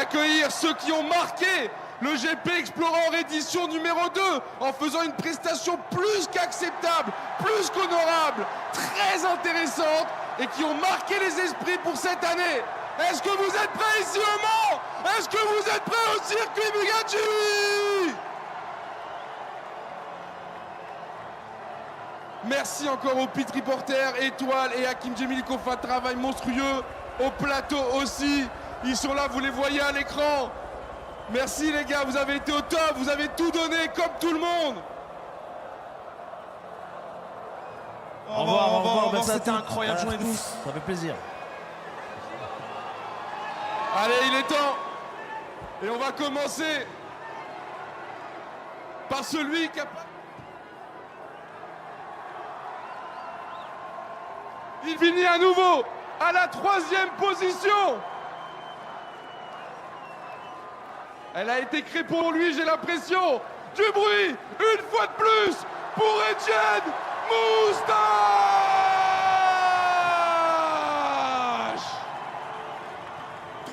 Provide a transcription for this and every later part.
d'accueillir ceux qui ont marqué le GP Explorer édition numéro 2 en faisant une prestation plus qu'acceptable, plus qu'honorable, très intéressante et qui ont marqué les esprits pour cette année. Est-ce que vous êtes prêts ici au Mans? Est-ce que vous êtes prêts au circuit Bugatti? Merci encore aux pit reporters, Étoile et Hakim Djemili qui ont fait un travail monstrueux. Au plateau aussi, ils sont là, vous les voyez à l'écran. Merci les gars, vous avez été au top, vous avez tout donné comme tout le monde. Au revoir, c'était une incroyable journée de tous. Ça fait plaisir. Allez, il est temps. Et on va commencer par celui qui a... Il finit à nouveau à la 3e position. Elle a été créée pour lui, j'ai l'impression. Du bruit, une fois de plus, pour Etienne Moustache.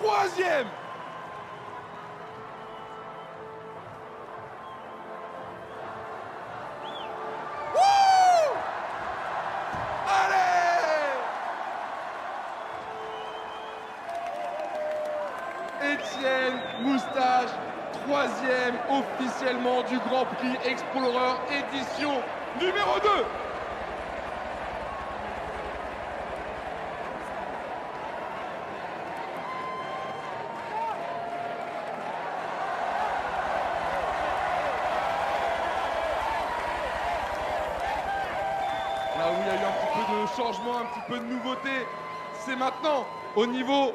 3e. Wouh! Allez! Etienne Moustache, 3e officiellement du Grand Prix Explorer édition numéro 2. Là où il y a eu un petit peu de changement, un petit peu de nouveauté, c'est maintenant au niveau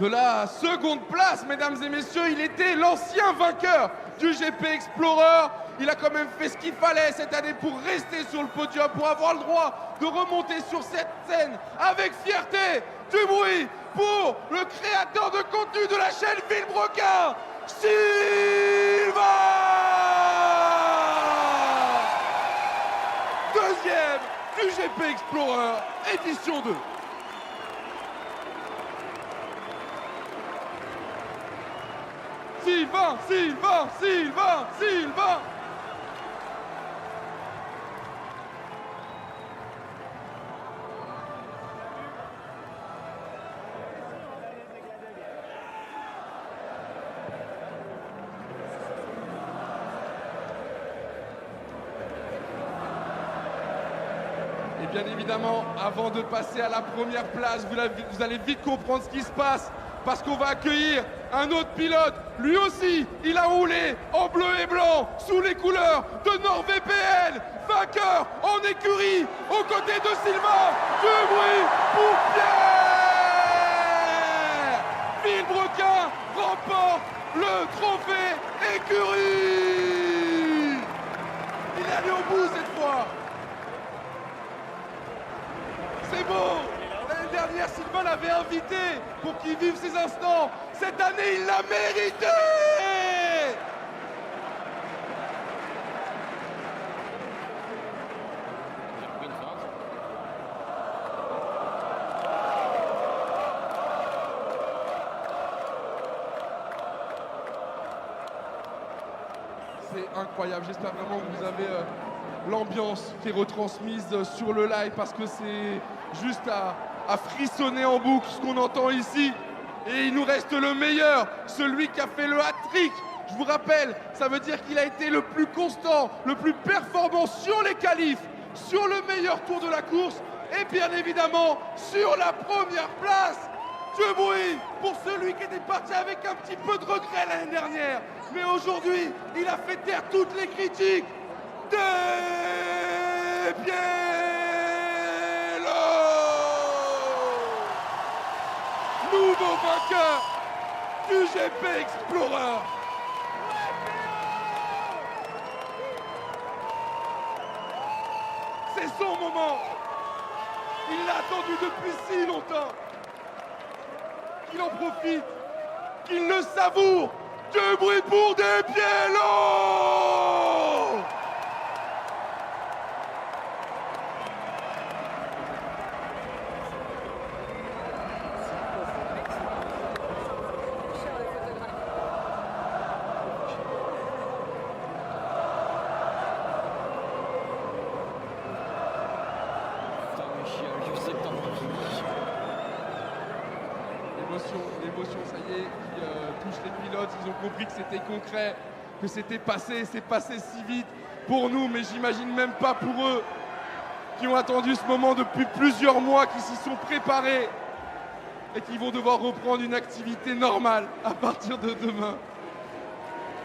de la seconde place, mesdames et messieurs. Il était l'ancien vainqueur du GP Explorer. Il a quand même fait ce qu'il fallait cette année pour rester sur le podium, pour avoir le droit de remonter sur cette scène avec fierté. Du bruit pour le créateur de contenu de la chaîne Villebrequin, Silva! 2e du GP Explorer édition 2. Sylvain, Sylvain, Sylvain, Sylvain. Et bien évidemment, avant de passer à la première place, vous allez vite comprendre ce qui se passe. Parce qu'on va accueillir un autre pilote. Lui aussi, il a roulé en bleu et blanc sous les couleurs de NordVPN. Vainqueur en écurie aux côtés de Sylvain. Du bruit pour Pierre. Villebrequin remporte le trophée écurie. Il est allé au bout cette fois. C'est beau. L'année dernière, Sylvain l'avait invité pour qu'il vive ses instants. Cette année, il l'a mérité! C'est incroyable. J'espère vraiment que vous avez l'ambiance qui est retransmise sur le live parce que c'est juste à frissonner en boucle ce qu'on entend ici. Et il nous reste le meilleur, celui qui a fait le hat-trick. Je vous rappelle, ça veut dire qu'il a été le plus constant, le plus performant sur les qualifs, sur le meilleur tour de la course et bien évidemment sur la première place. Du bruit pour celui qui était parti avec un petit peu de regret l'année dernière. Mais aujourd'hui, il a fait taire toutes les critiques. Des Pielo! Nouveau vainqueur du GP Explorer. C'est son moment. Il l'a attendu depuis si longtemps. Qu'il en profite, qu'il le savoure. Du bruit pour Des Pielo! Je sais que t'en manges. L'émotion, ça y est, qui touche les pilotes. Ils ont compris que c'était concret, que c'était passé. C'est passé si vite pour nous, mais j'imagine même pas pour eux, qui ont attendu ce moment depuis plusieurs mois, qui s'y sont préparés et qui vont devoir reprendre une activité normale à partir de demain.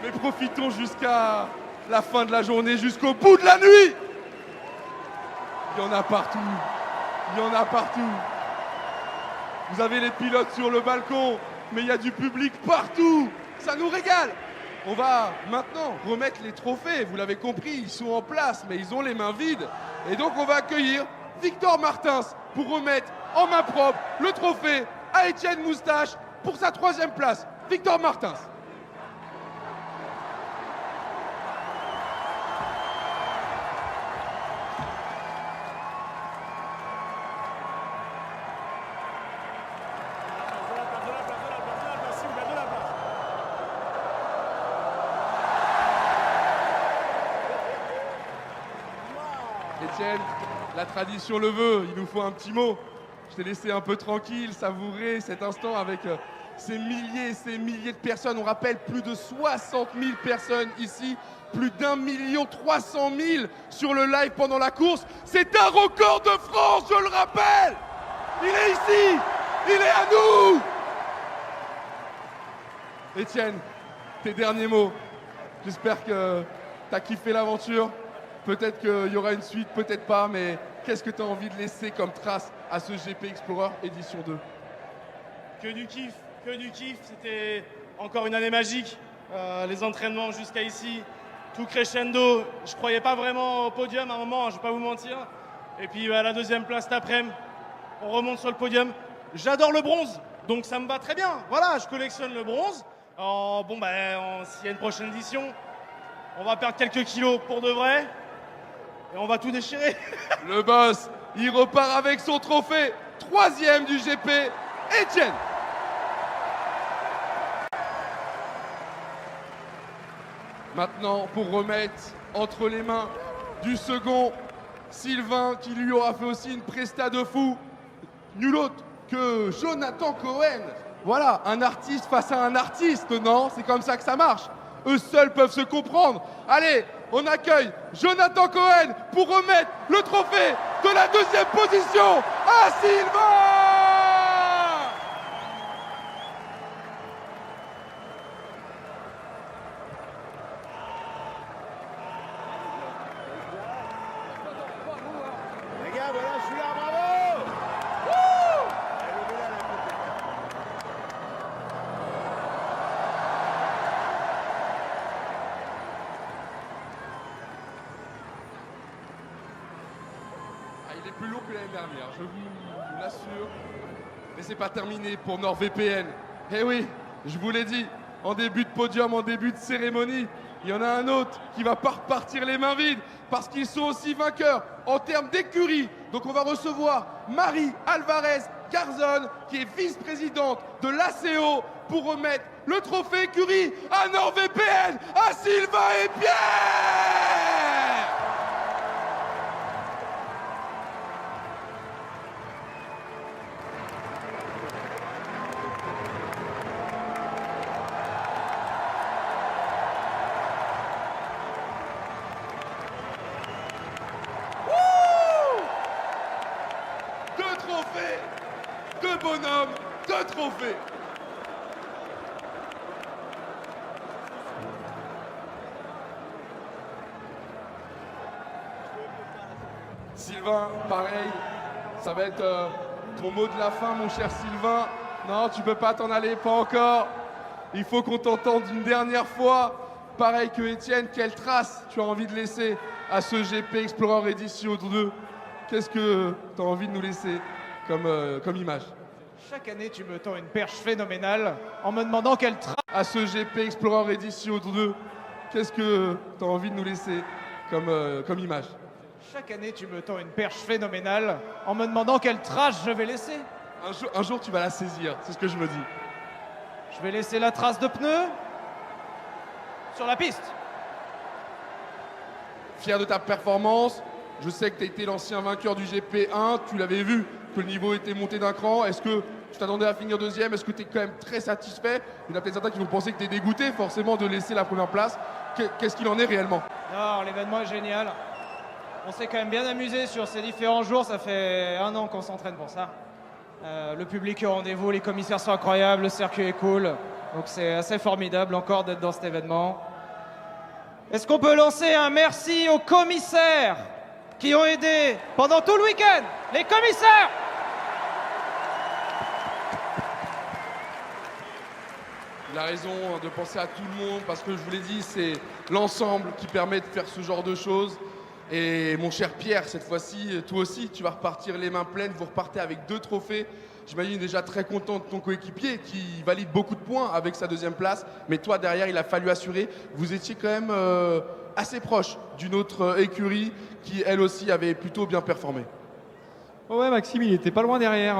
Mais profitons jusqu'à la fin de la journée, jusqu'au bout de la nuit. Il y en a partout. Il y en a partout. Vous avez les pilotes sur le balcon, mais il y a du public partout. Ça nous régale. On va maintenant remettre les trophées. Vous l'avez compris, ils sont en place, mais ils ont les mains vides. Et donc on va accueillir Victor Martins pour remettre en main propre le trophée à Étienne Moustache pour sa 3e place. Victor Martins. Étienne, la tradition le veut, il nous faut un petit mot. Je t'ai laissé un peu tranquille, savourer cet instant avec ces milliers de personnes. On rappelle plus de 60 000 personnes ici, plus d'1 300 000 sur le live pendant la course. C'est un record de France, je le rappelle. Il est ici, il est à nous. Étienne, tes derniers mots. J'espère que tu as kiffé l'aventure. Peut-être qu'il y aura une suite, peut-être pas, mais qu'est-ce que tu as envie de laisser comme trace à ce GP Explorer édition 2? Que du kiff, c'était encore une année magique. Les entraînements jusqu'à ici, tout crescendo. Je croyais pas vraiment au podium à un moment, je vais pas vous mentir. Et puis la 2e place cet après-midi, on remonte sur le podium. J'adore le bronze, donc ça me va très bien. Voilà, je collectionne le bronze. S'il y a une prochaine édition, on va perdre quelques kilos pour de vrai. Et on va tout déchirer. Le boss, il repart avec son trophée. 3e du GP, Étienne. Maintenant, pour remettre entre les mains du second, Sylvain, qui lui aura fait aussi une presta de fou. Nul autre que Jonathan Cohen. Voilà, un artiste face à un artiste, non? C'est comme ça que ça marche. Eux seuls peuvent se comprendre. Allez, on accueille Jonathan Cohen pour remettre le trophée de la 2e position à Sylvain. Les gars, voilà, je suis là, bravo. Il est plus lourd que l'année dernière, je vous l'assure. Mais c'est pas terminé pour NordVPN. Eh oui, je vous l'ai dit, en début de podium, en début de cérémonie, il y en a un autre qui va pas repartir les mains vides parce qu'ils sont aussi vainqueurs en termes d'écurie. Donc on va recevoir Marie Alvarez Garzon, qui est vice-présidente de l'ACO, pour remettre le trophée écurie à NordVPN, à Sylvain et Pierre. Deux bonhommes, 2 trophées. Sylvain, pareil, ça va être ton mot de la fin, mon cher Sylvain. Non, tu peux pas t'en aller, pas encore. Il faut qu'on t'entende une dernière fois. Pareil que Étienne, quelle trace tu as envie de laisser à ce GP Explorer Edition 2? Qu'est-ce que tu as envie de nous laisser comme image? Chaque année, tu me tends une perche phénoménale en me demandant quelle trace. À ce GP Explorer Edition 2, qu'est-ce que tu as envie de nous laisser comme image? Chaque année, tu me tends une perche phénoménale en me demandant quelle trace je vais laisser. Un jour, tu vas la saisir, c'est ce que je me dis. Je vais laisser la trace de pneus sur la piste. Fier de ta performance, Je sais que tu as été l'ancien vainqueur du GP1, tu l'avais vu que le niveau était monté d'un cran. Est-ce que tu t'attendais à finir deuxième? Est-ce que tu es quand même très satisfait? Il y en a peut-être certains qui vont penser que tu es dégoûté forcément de laisser la première place. Qu'est-ce qu'il en est réellement? Non, l'événement est génial. On s'est quand même bien amusé sur ces différents jours. Ça fait 1 an qu'on s'entraîne pour ça. Le public est au rendez-vous, les commissaires sont incroyables, le circuit est cool. Donc c'est assez formidable encore d'être dans cet événement. Est-ce qu'on peut lancer un merci aux commissaires qui ont aidé pendant tout le week-end? Les commissaires! Il a raison de penser à tout le monde parce que je vous l'ai dit, c'est l'ensemble qui permet de faire ce genre de choses. Et mon cher Pierre, cette fois-ci, toi aussi, tu vas repartir les mains pleines. Vous repartez avec 2 trophées. J'imagine déjà très content de ton coéquipier qui valide beaucoup de points avec sa 2e place. Mais toi, derrière, il a fallu assurer. Vous étiez quand même assez proche d'une autre écurie qui, elle aussi, avait plutôt bien performé. Ouais, Maxime, il était pas loin derrière.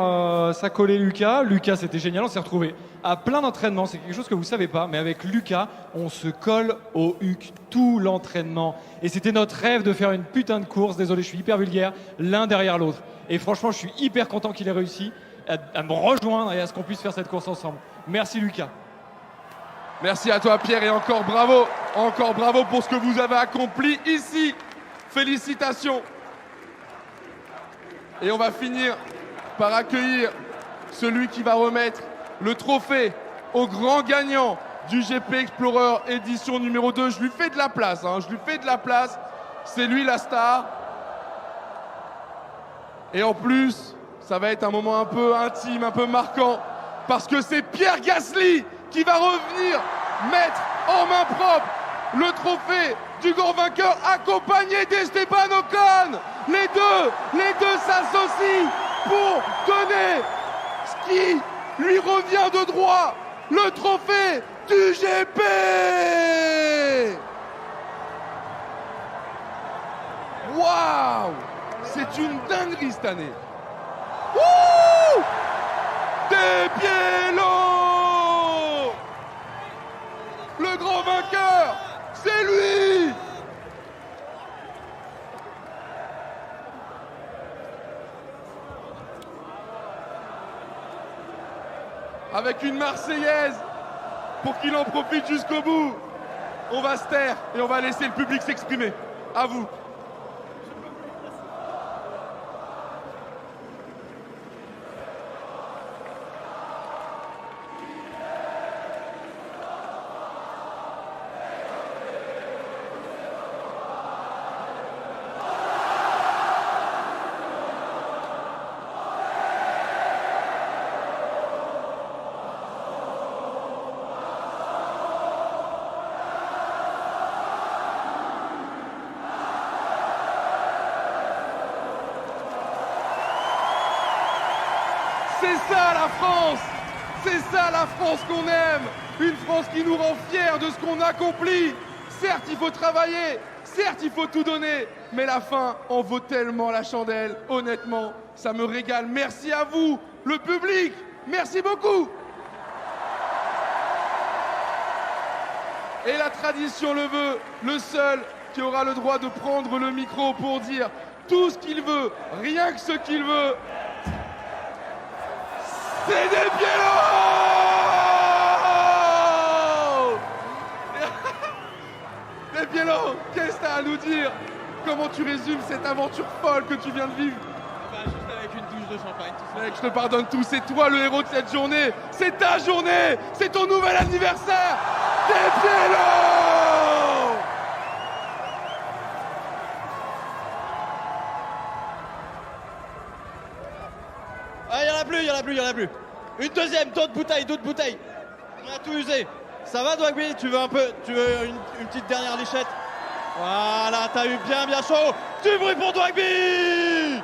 Ça collait Lucas. Lucas, c'était génial. On s'est retrouvés à plein d'entraînements. C'est quelque chose que vous savez pas. Mais avec Lucas, on se colle au HUC tout l'entraînement. Et c'était notre rêve de faire une putain de course. Désolé, je suis hyper vulgaire. L'un derrière l'autre. Et franchement, je suis hyper content qu'il ait réussi à me rejoindre et à ce qu'on puisse faire cette course ensemble. Merci, Lucas. Merci à toi, Pierre. Et encore bravo pour ce que vous avez accompli ici. Félicitations. Et on va finir par accueillir celui qui va remettre le trophée au grand gagnant du GP Explorer édition numéro 2. Je lui fais de la place, C'est lui la star. Et en plus, ça va être un moment un peu intime, un peu marquant, parce que c'est Pierre Gasly qui va revenir mettre en main propre le trophée du grand vainqueur, accompagné d'Esteban Ocon. Les deux s'associent pour donner ce qui lui revient de droit, le trophée du GP. Waouh! C'est une dinguerie cette année. Wouh! Des Pielo! Le grand vainqueur, c'est lui! Avec une Marseillaise pour qu'il en profite jusqu'au bout. On va se taire et on va laisser le public s'exprimer. À vous. C'est ça la France! C'est ça la France qu'on aime! Une France qui nous rend fiers de ce qu'on accomplit! Certes, il faut travailler, certes, il faut tout donner, mais la fin en vaut tellement la chandelle. Honnêtement, ça me régale. Merci à vous, le public! Merci beaucoup! Et la tradition le veut, le seul qui aura le droit de prendre le micro pour dire tout ce qu'il veut, rien que ce qu'il veut, c'est Des Pielo! Des Pielo, qu'est-ce que t'as à nous dire? Comment tu résumes cette aventure folle que tu viens de vivre? Juste avec une douche de champagne, tout ça. Mec, je te pardonne tout, c'est toi le héros de cette journée! C'est ta journée! C'est ton nouvel anniversaire! Des Pielo! Ah, il y en a plus. Une deuxième, d'autres bouteilles. On a tout usé. Ça va, Dwagby? Tu veux une petite dernière lichette? Voilà, t'as eu bien chaud. Du bruit pour Dwagby!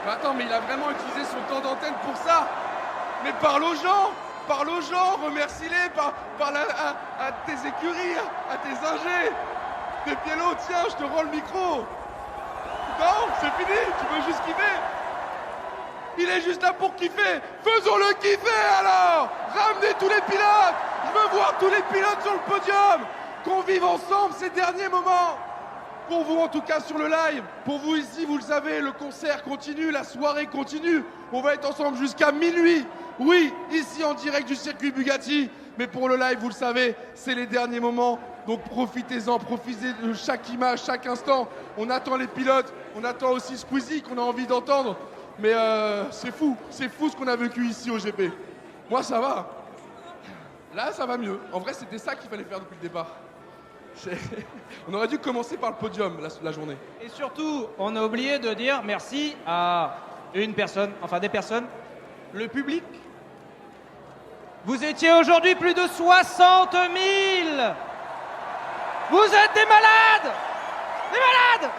Mais attends, mais il a vraiment utilisé son temps d'antenne pour ça! Mais parle aux gens, remercie-les, parle à tes écuries, à tes ingés. Des Pielo, tiens, je te rends le micro. Non, c'est fini, tu veux juste kiffer. Il est juste là pour kiffer. Faisons-le kiffer alors. Ramenez tous les pilotes. Je veux voir tous les pilotes sur le podium. Qu'on vive ensemble ces derniers moments. Pour vous en tout cas sur le live, pour vous ici, vous le savez, le concert continue, la soirée continue. On va être ensemble jusqu'à minuit. Oui, ici en direct du circuit Bugatti. Mais pour le live, vous le savez, c'est les derniers moments. Donc profitez-en, profitez de chaque image, chaque instant. On attend les pilotes, on attend aussi Squeezie qu'on a envie d'entendre. Mais c'est fou ce qu'on a vécu ici au GP. Moi ça va. Là ça va mieux. En vrai c'était ça qu'il fallait faire depuis le départ. On aurait dû commencer par le podium la journée. Et surtout, on a oublié de dire merci à une personne, enfin des personnes, le public. Vous étiez aujourd'hui plus de 60 000. Vous êtes des malades. Des malades.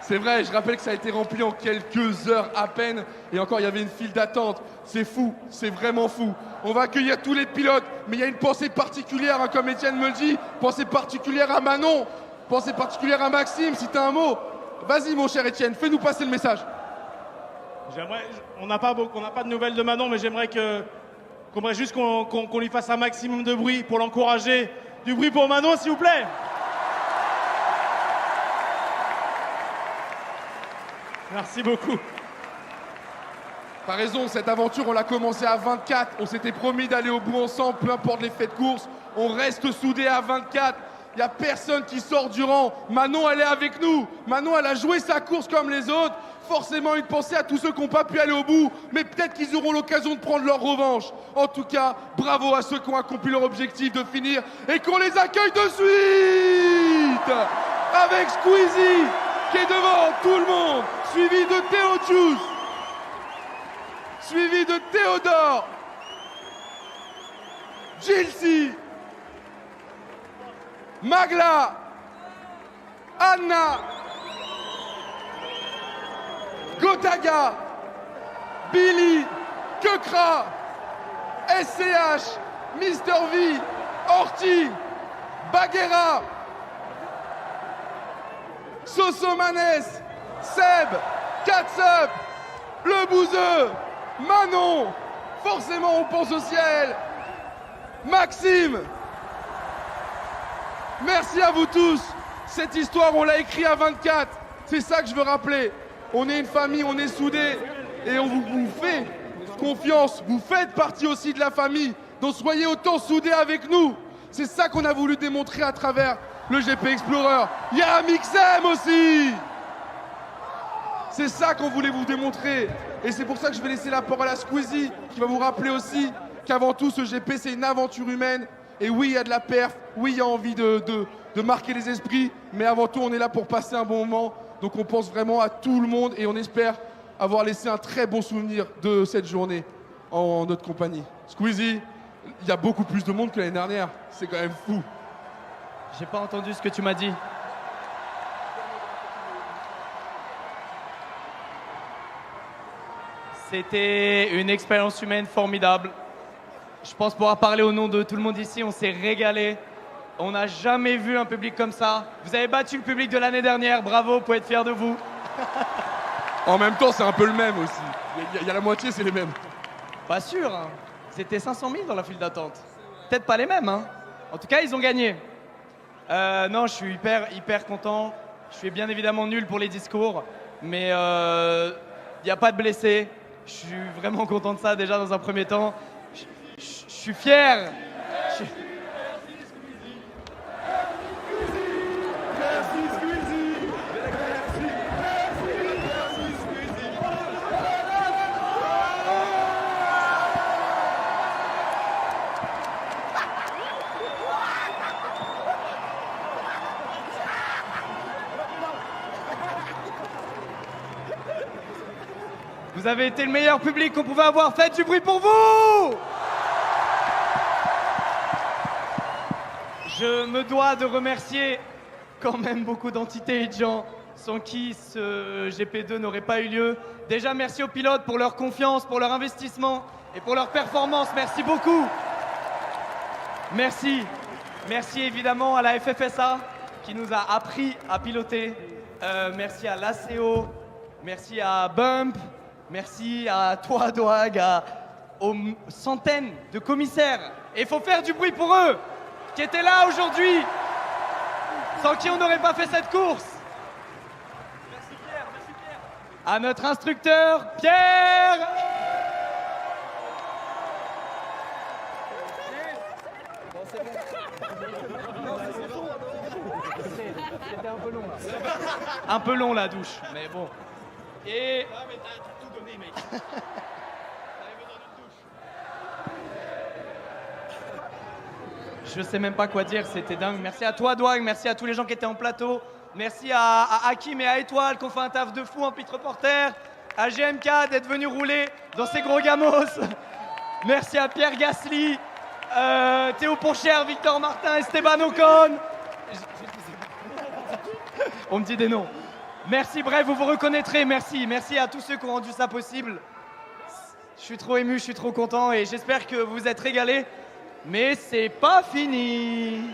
C'est vrai, je rappelle que ça a été rempli en quelques heures à peine. Et encore, il y avait une file d'attente. C'est fou, c'est vraiment fou. On va accueillir tous les pilotes, mais il y a une pensée particulière, hein, comme Étienne me le dit. Pensée particulière à Manon, pensée particulière à Maxime, si tu as un mot. Vas-y mon cher Étienne, fais-nous passer le message. On n'a pas de nouvelles de Manon, mais j'aimerais juste qu'on lui fasse un maximum de bruit pour l'encourager. Du bruit pour Manon, s'il vous plaît. Merci beaucoup. T'as raison, cette aventure, on l'a commencé à 24. On s'était promis d'aller au bout ensemble, peu importe les faits de course. On reste soudés à 24. Il n'y a personne qui sort du rang. Manon, elle est avec nous. Manon, elle a joué sa course comme les autres. Forcément, une pensée à tous ceux qui n'ont pas pu aller au bout. Mais peut-être qu'ils auront l'occasion de prendre leur revanche. En tout cas, bravo à ceux qui ont accompli leur objectif de finir. Et qu'on les accueille de suite avec Squeezie, qui est devant tout le monde, suivi de Théo Juice, suivi de Théodore, Gilsi, Magla, Anna, Gotaga, Billy, Kekra, SCH, Mister V, Orti, Baguera, Sosomanes, Seb, Katsup, Le Bouzeux, Manon, forcément on pense au ciel, Maxime. Merci à vous tous. Cette histoire, on l'a écrite à 24. C'est ça que je veux rappeler. On est une famille, on est soudés et on vous fait confiance. Vous faites partie aussi de la famille. Donc soyez autant soudés avec nous. C'est ça qu'on a voulu démontrer à travers le GP Explorer. Il y a Amixem aussi. C'est ça qu'on voulait vous démontrer. Et c'est pour ça que je vais laisser la parole à Squeezie, qui va vous rappeler aussi qu'avant tout, ce GP, c'est une aventure humaine. Et oui, il y a de la perf, oui, il y a envie de marquer les esprits, mais avant tout, on est là pour passer un bon moment. Donc on pense vraiment à tout le monde et on espère avoir laissé un très bon souvenir de cette journée en notre compagnie. Squeezie, il y a beaucoup plus de monde que l'année dernière. C'est quand même fou. J'ai pas entendu ce que tu m'as dit. C'était une expérience humaine formidable. Je pense pouvoir parler au nom de tout le monde ici. On s'est régalé. On n'a jamais vu un public comme ça. Vous avez battu le public de l'année dernière. Bravo, vous pouvez être fiers de vous. En même temps, c'est un peu le même aussi. Il y a la moitié, c'est les mêmes. Pas sûr, hein. C'était 500 000 dans la file d'attente. Peut-être pas les mêmes, hein. En tout cas, ils ont gagné. Non, je suis hyper content. Je suis bien évidemment nul pour les discours, mais il n'y a pas de blessés. Je suis vraiment content de ça déjà dans un premier temps. Je suis fier. Vous avez été le meilleur public qu'on pouvait avoir. Faites du bruit pour vous! Je me dois de remercier quand même beaucoup d'entités et de gens sans qui ce GP2 n'aurait pas eu lieu. Déjà, merci aux pilotes pour leur confiance, pour leur investissement et pour leur performance. Merci beaucoup. Merci. Merci évidemment à la FFSA qui nous a appris à piloter. Merci à l'ACO. Merci à Bump. Merci à toi, Doag, aux centaines de commissaires. Et il faut faire du bruit pour eux, qui étaient là aujourd'hui, sans qui on n'aurait pas fait cette course. Merci Pierre, merci Pierre. À notre instructeur, Pierre. C'était un peu long là. Un peu long la douche, mais bon. Et. Ah, mais t'as tout donné, mec. T'avais besoin d'une douche. Je sais même pas quoi dire, c'était dingue. Merci à toi, Douag, merci à tous les gens qui étaient en plateau. Merci à Hakim et à Étoile qui ont fait un taf de fou en pit reporter. À GMK d'être venu rouler dans ces gros gamos. Merci à Pierre Gasly, Théo Ponchère, Victor Martin, Esteban Ocon. On me dit des noms. Merci, bref, vous vous reconnaîtrez. Merci, merci à tous ceux qui ont rendu ça possible. Je suis trop ému, je suis trop content et j'espère que vous vous êtes régalés. Mais c'est pas fini.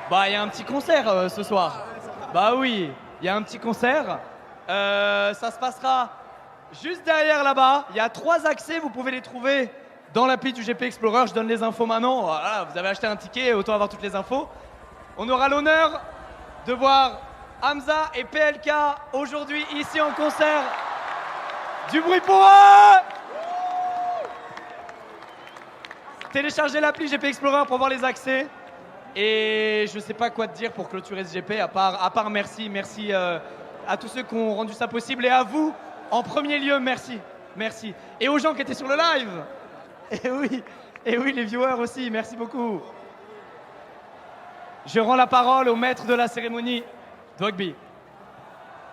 Bah, il y a un petit concert ce soir. Bah oui, il y a un petit concert. Ça se passera juste derrière là-bas. Il y a 3 accès, vous pouvez les trouver dans l'appli du GP Explorer. Je donne les infos maintenant. Voilà, vous avez acheté un ticket, autant avoir toutes les infos. On aura l'honneur de voir Hamza et PLK aujourd'hui ici en concert. Du bruit pour eux! Téléchargez l'appli GP Explorer pour voir les accès. Et je sais pas quoi te dire pour clôturer ce GP, à part merci. Merci à tous ceux qui ont rendu ça possible et à vous, en premier lieu, merci. Merci. Et aux gens qui étaient sur le live. Et oui, les viewers aussi, merci beaucoup. Je rends la parole au maître de la cérémonie, Dwagby.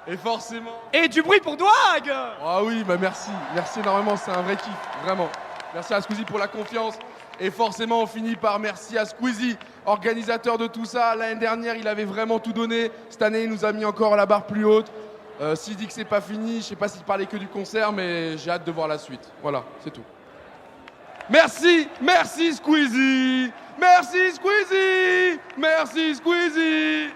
Et forcément... Et du bruit pour Douag! Ah oui, bah merci. Merci énormément, c'est un vrai kiff, vraiment. Merci à Squeezie pour la confiance. Et forcément, on finit par merci à Squeezie, organisateur de tout ça. L'année dernière, il avait vraiment tout donné. Cette année, il nous a mis encore la barre plus haute. S'il dit que c'est pas fini, je sais pas s'il parlait que du concert, mais j'ai hâte de voir la suite. Voilà, c'est tout. Merci, merci Squeezie. Merci Squeezie. Merci Squeezie.